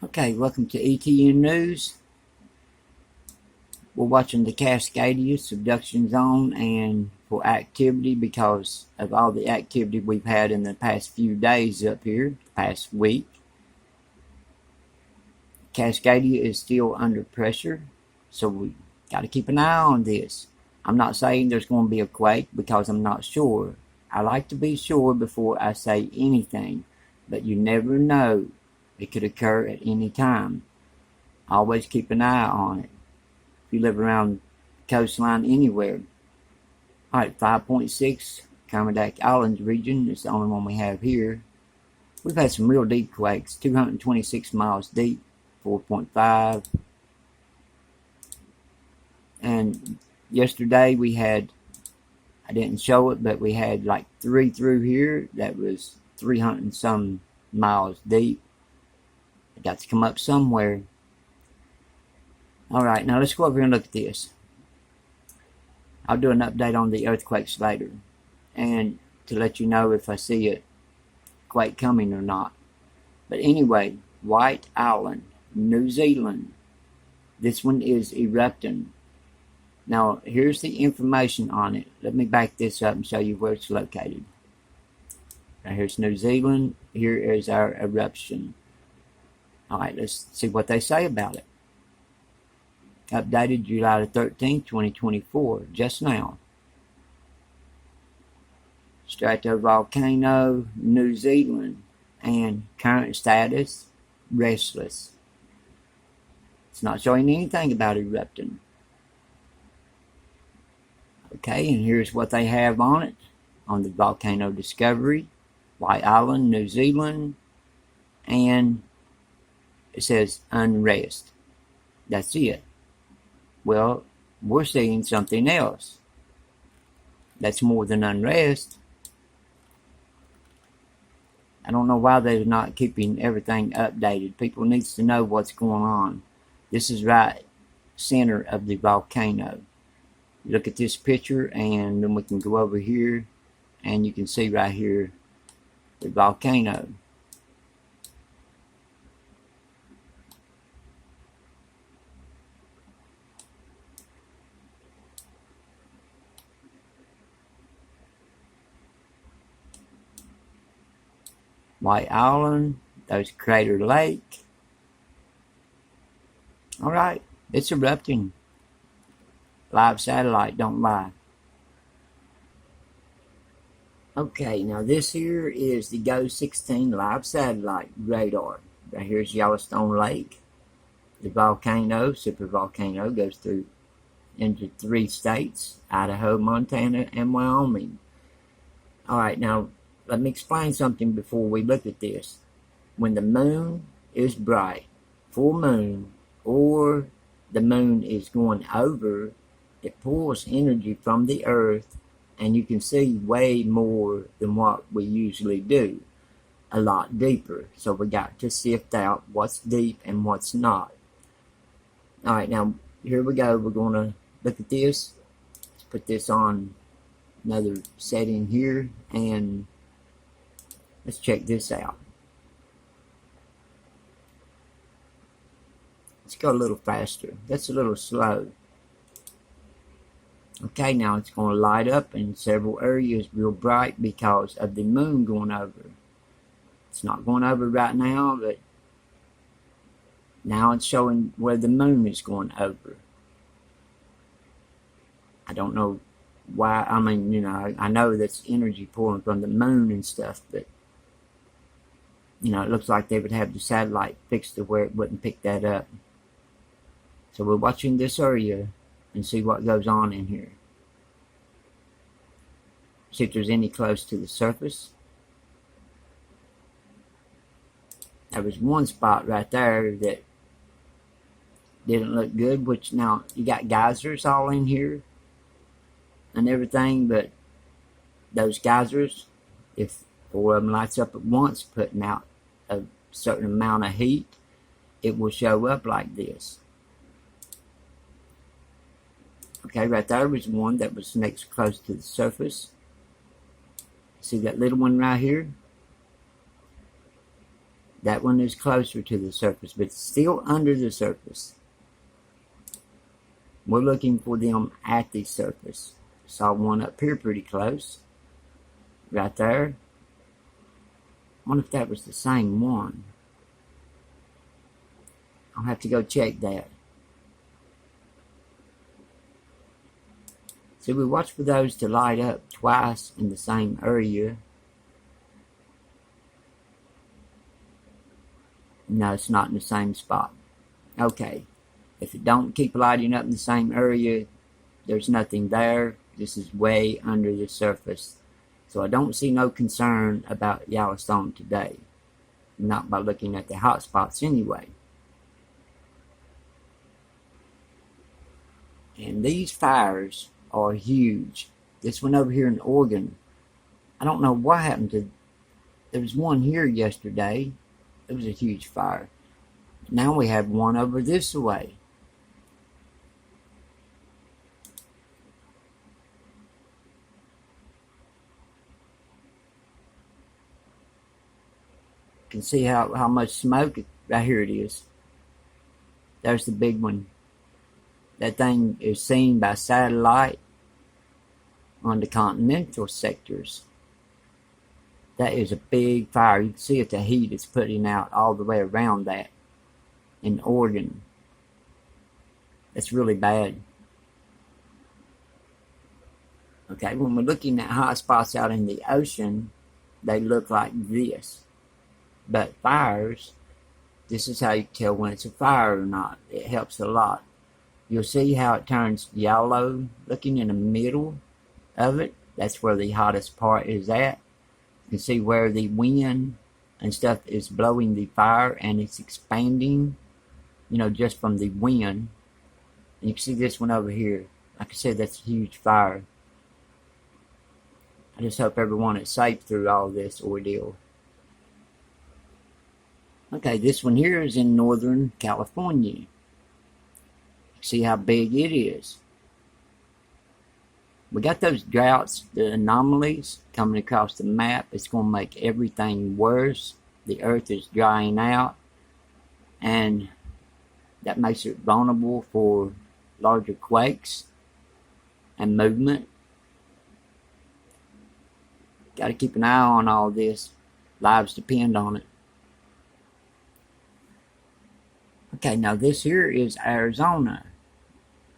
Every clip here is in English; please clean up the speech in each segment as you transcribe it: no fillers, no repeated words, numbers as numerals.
Okay, welcome to ETN News. We're watching the Cascadia subduction zone and for activity because of all the activity we've had in the past few days up here, past week. Cascadia is still under pressure, so we got to keep an eye on this. I'm not saying there's going to be a quake because I'm not sure. I like to be sure before I say anything, but you never know. It could occur at any time. Always keep an eye on it. If you live around the coastline anywhere. Alright, 5.6, Kermadec Islands region is the only one we have here. We've had some real deep quakes, 226 miles deep, 4.5. And yesterday we had, I didn't show it, but we had like 3 through here that was 300 and some miles deep. It got to come up somewhere. Alright, now let's go over and look at this. I'll do an update on the earthquakes later, and to let you know if I see a quake coming or not. But anyway, White Island, New Zealand. This one is erupting. Now, here's the information on it. Let me back this up and show you where it's located. Now, here's New Zealand. Here is our eruption. Alright, let's see what they say about it. Updated July the 13th, 2024, just now. Stratovolcano, New Zealand, and current status, restless. It's not showing anything about erupting. Okay, and here's what they have on it. On the volcano discovery, White Island, New Zealand, and it says unrest. That's it. Well, we're seeing something else. That's more than unrest. I don't know why they're not keeping everything updated. People need to know what's going on. This is right center of the volcano. Look at this picture, and then we can go over here, and you can see right here the volcano. White Island, there's Crater Lake. Alright, it's erupting. Live satellite, don't lie. Okay, now this here is the GO-16 live satellite radar. Right here's Yellowstone Lake. The volcano, supervolcano, goes through into 3 states, Idaho, Montana, and Wyoming. Alright, now let me explain something before we look at this. When the moon is bright, full moon, or the moon is going over, it pulls energy from the earth, and you can see way more than what we usually do. A lot deeper. So we got to sift out what's deep and what's not. Alright, now here we go. We're going to look at this. Let's put this on another setting here, and let's check this out. Let's go a little faster. That's a little slow. Okay, now it's going to light up in several areas real bright because of the moon going over. It's not going over right now, but now it's showing where the moon is going over. I don't know why. I mean, you know, I know that's energy pulling from the moon and stuff, but you know, it looks like they would have the satellite fixed to where it wouldn't pick that up. So we're watching this area and see what goes on in here. See if there's any close to the surface. There was one spot right there that didn't look good, which now you got geysers all in here and everything, but those geysers, if 4 of them lights up at once, putting out a certain amount of heat, it will show up like this. Okay, right there was one that was next close to the surface. See that little one right here? That one is closer to the surface, but still under the surface. We're looking for them at the surface. Saw one up here pretty close. Right there. I wonder if that was the same one. I'll have to go check that. So we watch for those to light up twice in the same area. No, it's not in the same spot. Okay. If it don't keep lighting up in the same area, there's nothing there. This is way under the surface. So I don't see no concern about Yellowstone today. Not by looking at the hot spots anyway. And these fires are huge. This one over here in Oregon, I don't know what happened to. There was one here yesterday. It was a huge fire. Now we have one over this way. You can see how much smoke. Right here it is. There's the big one. That thing is seen by satellite on the continental sectors. That is a big fire. You can see it, the heat is putting out all the way around that in Oregon. That's really bad. Okay, when we're looking at hot spots out in the ocean, they look like this. But fires, this is how you tell when it's a fire or not. It helps a lot. You'll see how it turns yellow looking in the middle of it. That's where the hottest part is at. You can see where the wind and stuff is blowing the fire and it's expanding, just from the wind. And you can see this one over here. Like I said, that's a huge fire. I just hope everyone is safe through all this ordeal. Okay, this one here is in Northern California. See how big it is. We got those droughts, the anomalies coming across the map. It's going to make everything worse. The earth is drying out, and that makes it vulnerable for larger quakes and movement. Got to keep an eye on all this. Lives depend on it. Okay, now this here is Arizona.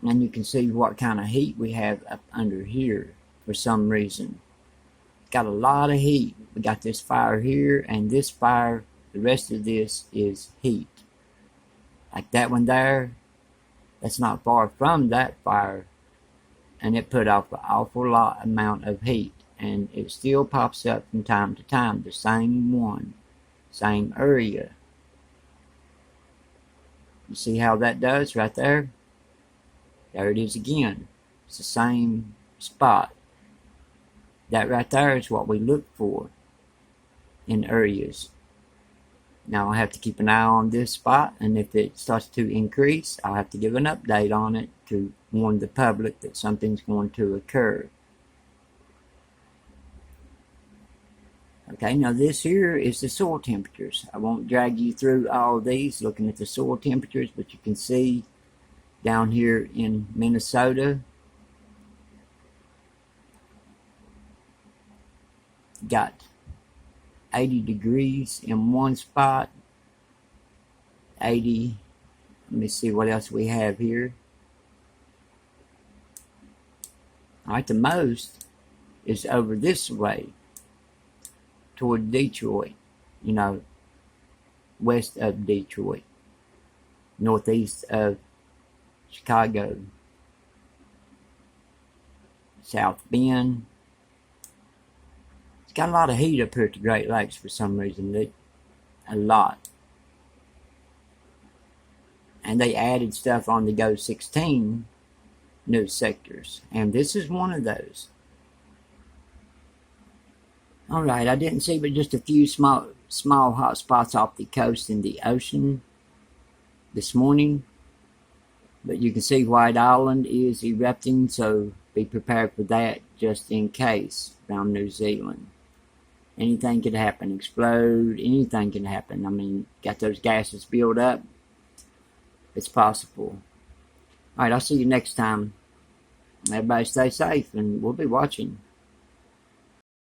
And you can see what kind of heat we have up under here for some reason. Got a lot of heat. We got this fire here and this fire. The rest of this is heat. Like that one there, that's not far from that fire. And it put off an awful lot amount of heat. And it still pops up from time to time. The same one. Same area. You see how that does right there? There it is again. It's the same spot. That right there is what we look for in areas. Now I'll have to keep an eye on this spot, and if it starts to increase, I'll have to give an update on it to warn the public that something's going to occur. Okay, now this here is the soil temperatures. I won't drag you through all these looking at the soil temperatures, but you can see down here in Minnesota, got 80 degrees in one spot, 80, let me see what else we have here. Alright, the most is over this way, toward Detroit, west of Detroit, northeast of Chicago, South Bend. It's got a lot of heat up here at the Great Lakes for some reason. A lot. And they added stuff on the Go 16 new sectors. And this is one of those. Alright, I didn't see but just a few small hot spots off the coast in the ocean this morning. But you can see White Island is erupting, so be prepared for that just in case around New Zealand. Anything could happen. Explode. Anything can happen. I mean, got those gases build up. It's possible. Alright, I'll see you next time. Everybody stay safe, and we'll be watching.